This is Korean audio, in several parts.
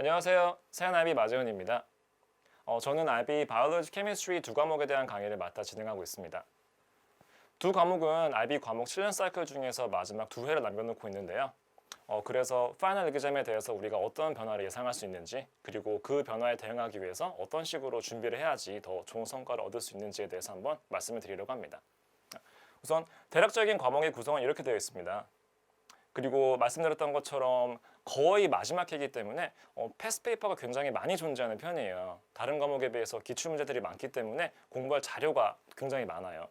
안녕하세요. 세안 IB 마재훈입니다. 저는 IB 바이올로지 케미스트리 두 과목에 대한 강의를 맡아 진행하고 있습니다. 두 과목은 IB 과목 7년 사이클 중에서 마지막 두 회를 남겨놓고 있는데요. 그래서 파이널 에그잼에 대해서 우리가 어떤 변화를 예상할 수 있는지, 그리고 그 변화에 대응하기 위해서 어떤 식으로 준비를 해야지 더 좋은 성과를 얻을 수 있는지에 대해서 한번 말씀을 드리려고 합니다. 우선 대략적인 과목의 구성은 이렇게 되어 있습니다. 그리고 말씀드렸던 것처럼 거의 마지막 회이기 때문에 패스 페이퍼가 굉장히 많이 존재하는 편이에요. 다른 과목에 비해서 기출문제들이 많기 때문에 공부할 자료가 굉장히 많아요.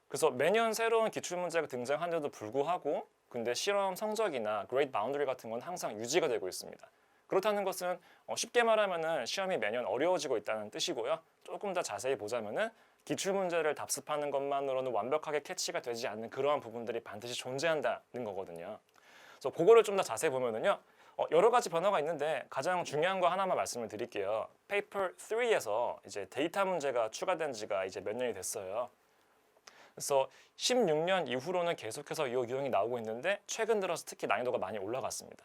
그래서 매년 새로운 기출문제가 등장하는데도 불구하고 근데 실험 성적이나 그레이드 바운더리 같은 건 항상 유지가 되고 있습니다. 그렇다는 것은 쉽게 말하면 시험이 매년 어려워지고 있다는 뜻이고요. 조금 더 자세히 보자면 기출문제를 답습하는 것만으로는 완벽하게 캐치가 되지 않는 그러한 부분들이 반드시 존재한다는 거거든요. 그래서 그거를 좀 더 자세히 보면은요. 여러 가지 변화가 있는데 가장 중요한 거 하나만 말씀을 드릴게요. 페이퍼 3에서 이제 데이터 문제가 추가된 지가 이제 몇 년이 됐어요. 그래서 16년 이후로는 계속해서 이 유형이 나오고 있는데 최근 들어서 특히 난이도가 많이 올라갔습니다.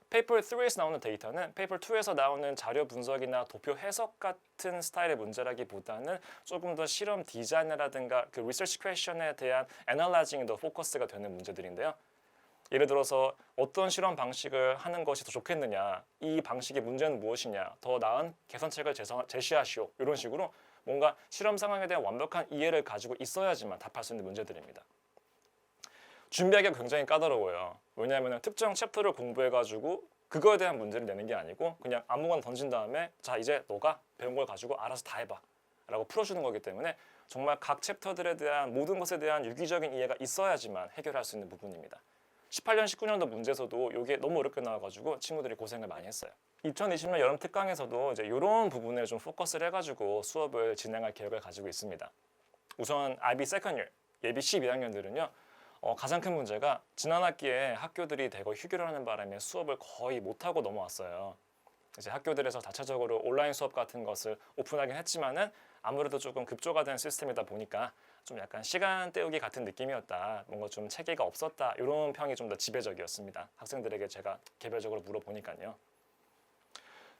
페이퍼 3에서 나오는 데이터는 페이퍼 2에서 나오는 자료 분석이나 도표 해석 같은 스타일의 문제라기보다는 조금 더 실험 디자인이라든가 그 리서치 퀘션에 대한 애널라이징이 더 포커스가 되는 문제들인데요. 예를 들어서 어떤 실험 방식을 하는 것이 더 좋겠느냐, 이 방식의 문제는 무엇이냐, 더 나은 개선책을 제시하시오, 이런 식으로 뭔가 실험 상황에 대한 완벽한 이해를 가지고 있어야지만 답할 수 있는 문제들입니다. 준비하기가 굉장히 까다로워요. 왜냐하면 특정 챕터를 공부해가지고 그거에 대한 문제를 내는 게 아니고 그냥 아무거나 던진 다음에 자 이제 너가 배운 걸 가지고 알아서 다 해봐 라고 풀어주는 거기 때문에 정말 각 챕터들에 대한 모든 것에 대한 유기적인 이해가 있어야지만 해결할 수 있는 부분입니다. 18년, 19년도 문제에서도 이게 너무 어렵게 나와가지고 친구들이 고생을 많이 했어요. 2020년 여름 특강에서도 이제 이런 부분에 좀 포커스를 해가지고 수업을 진행할 계획을 가지고 있습니다. 우선 IB 세컨 이어, 예비 12학년들은요. 가장 큰 문제가 지난 학기에 학교들이 대거 휴교를 하는 바람에 수업을 거의 못하고 넘어왔어요. 이제 학교들에서 자체적으로 온라인 수업 같은 것을 오픈하긴 했지만은 아무래도 조금 급조화된 시스템이다 보니까 좀 약간 시간 때우기 같은 느낌이었다. 뭔가 좀 체계가 없었다. 이런 평이 좀 더 지배적이었습니다. 학생들에게 제가 개별적으로 물어보니까요.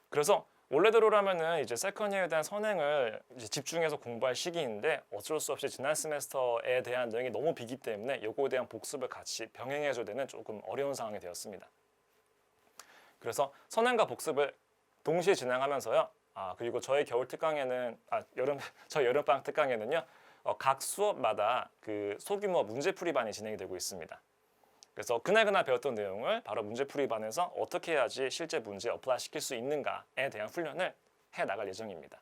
그래서 원래대로라면은 이제 세컨 이어에 대한 선행을 이제 집중해서 공부할 시기인데 어쩔 수 없이 지난 세메스터에 대한 내용이 너무 비기 때문에 요거에 대한 복습을 같이 병행해줘야 되는 조금 어려운 상황이 되었습니다. 그래서 선행과 복습을 동시에 진행하면서요. 그리고 저희 겨울 특강에는 저희 여름방학 특강에는요. 각 수업마다 그 소규모 문제풀이반이 진행이 되고 있습니다. 그래서 그날 배웠던 내용을 바로 문제풀이반에서 어떻게 해야지 실제 문제에 어플라이 시킬 수 있는가에 대한 훈련을 해나갈 예정입니다.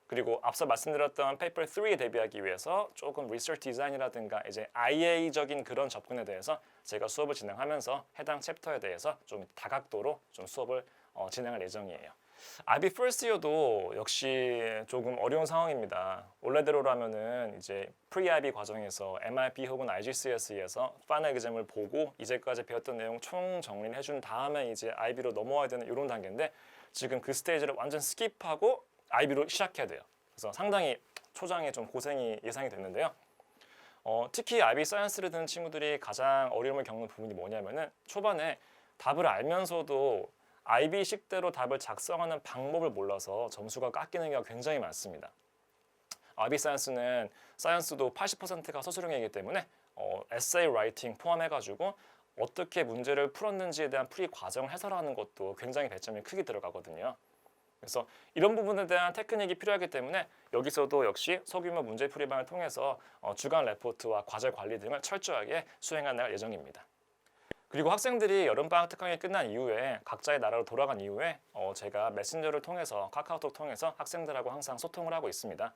그리고 앞서 말씀드렸던 페이퍼 3에 대비하기 위해서 조금 리서치 디자인이라든가 이제 IA적인 그런 접근에 대해서 제가 수업을 진행하면서 해당 챕터에 대해서 좀 다각도로 좀 수업을 진행할 예정이에요. IB First Year도 역시 조금 어려운 상황입니다. 원래대로라면은 이제 Pre-IB 과정에서 MIP 혹은 IGCSE에서 파이널 에그잼을 보고 이제까지 배웠던 내용 총 정리를 해준 다음에 이제 IB로 넘어와야 되는 이런 단계인데 지금 그 스테이지를 완전 스킵하고 IB로 시작해야 돼요. 그래서 상당히 초장에 좀 고생이 예상이 됐는데요. 특히 IB 사이언스를 듣는 친구들이 가장 어려움을 겪는 부분이 뭐냐면은 초반에 답을 알면서도 IB식대로 답을 작성하는 방법을 몰라서 점수가 깎이는 경우가 굉장히 많습니다. IB 사이언스는 사이언스도 80%가 서술형이기 때문에 에세이 라이팅 포함해가지고 어떻게 문제를 풀었는지에 대한 풀이 과정을 해설하는 것도 굉장히 배점이 크게 들어가거든요. 그래서 이런 부분에 대한 테크닉이 필요하기 때문에 여기서도 역시 소규모 문제풀이반을 통해서 주간 레포트와 과제 관리 등을 철저하게 수행할 예정입니다. 그리고 학생들이 여름방학 특강이 끝난 이후에 각자의 나라로 돌아간 이후에 제가 메신저를 통해서 카카오톡 통해서 학생들하고 항상 소통을 하고 있습니다.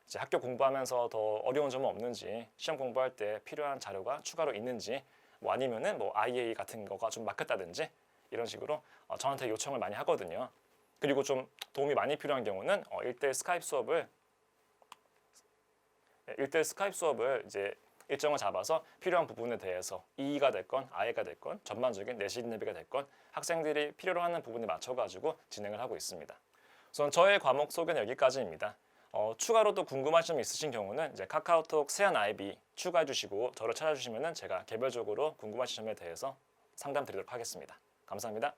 이제 학교 공부하면서 더 어려운 점은 없는지, 시험 공부할 때 필요한 자료가 추가로 있는지, 뭐 아니면은 뭐 IA 같은 거가 좀 막혔다든지 이런 식으로 저한테 요청을 많이 하거든요. 그리고 좀 도움이 많이 필요한 경우는 1대1 스카이프 수업을 이제 일정을 잡아서 필요한 부분에 대해서 E가 됐건 I가 됐건 전반적인 내신 대비가 됐건 학생들이 필요로 하는 부분에 맞춰가지고 진행을 하고 있습니다. 우선 저의 과목 소개는 여기까지입니다. 추가로 또 궁금하신 점 있으신 경우는 이제 카카오톡 세안 IB 추가해 주시고 저를 찾아주시면 제가 개별적으로 궁금하신 점에 대해서 상담 드리도록 하겠습니다. 감사합니다.